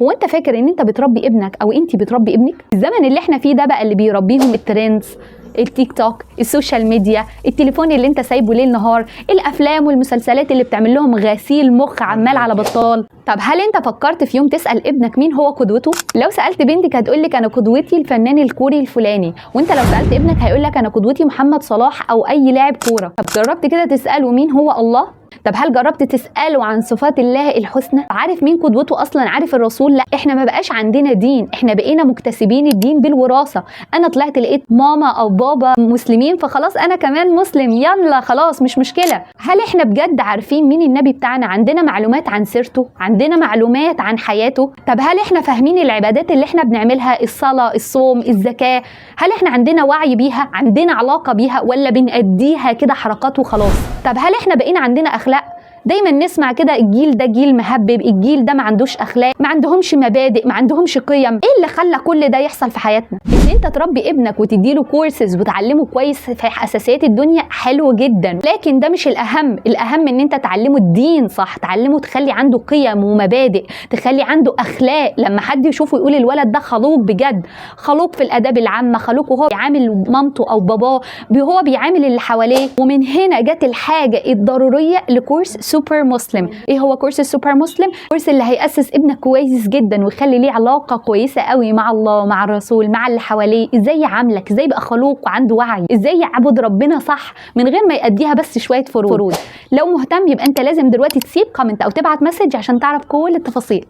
هو انت فاكر ان انت بتربي ابنك او انت بتربي ابنك؟ الزمن اللي احنا فيه ده بقى اللي بيربيهم الترندز، التيك توك، السوشيال ميديا، التليفون اللي انت سايبه ليل نهار، الافلام والمسلسلات اللي بتعمل لهم غسيل مخ عمال على بطال. طب هل انت فكرت في يوم تسال ابنك مين هو قدوته؟ لو سالت بنتك هتقول لك انا قدوتي الفنان الكوري الفلاني، وانت لو سالت ابنك هيقول لك انا قدوتي محمد صلاح او اي لاعب كوره. طب جربت كده تساله مين هو الله؟ طب هل جربت تسأله عن صفات الله الحسنى؟ عارف مين قدوته أصلا؟ عارف الرسول؟ لا، احنا ما بقاش عندنا دين، احنا بقينا مكتسبين الدين بالوراثة. انا طلعت لقيت ماما او بابا مسلمين فخلاص انا كمان مسلم، يلا خلاص مش مشكلة. هل احنا بجد عارفين مين النبي بتاعنا؟ عندنا معلومات عن سيرته؟ عندنا معلومات عن حياته؟ طب هل احنا فاهمين العبادات اللي احنا بنعملها، الصلاة، الصوم، الزكاة؟ هل احنا عندنا وعي بيها؟ عندنا علاقة بيها ولا بنأديها كده حركات وخلاص؟ طب هل احنا بقينا عندنا اخلاق؟ دايما نسمع كده الجيل ده جيل مهبب، الجيل ده ما عندوش اخلاق، ما عندهمش مبادئ، ما عندهمش قيم. ايه اللي خلى كل ده يحصل في حياتنا؟ ان انت تربي ابنك وتديله كورسز وتعلمه كويس في اساسيات الدنيا حلو جدا، لكن ده مش الاهم. الاهم ان انت تعلمه الدين صح، تعلمه تخلي عنده قيم ومبادئ، تخلي عنده اخلاق. لما حد يشوفه يقول الولد ده خلوق بجد، خلوق في الاداب العامه، خلوق وهو بيعامل مامته او باباه، هو بيعامل اللي حواليه. ومن هنا جت الحاجه الضروريه لكورس سوبر مسلم. ايه هو كورس السوبر مسلم؟ كورس اللي هيأسس ابنك كويس جدا ويخلي ليه علاقه كويسه قوي مع الله، مع الرسول، مع اللي حواليه، ازاي يعاملك، ازاي يبقى خلوق وعنده وعي، ازاي يعبد ربنا صح من غير ما يأديها بس شويه فروض. لو مهتم يبقى انت لازم دلوقتي تسيب كومنت او تبعت مسج عشان تعرف كل التفاصيل.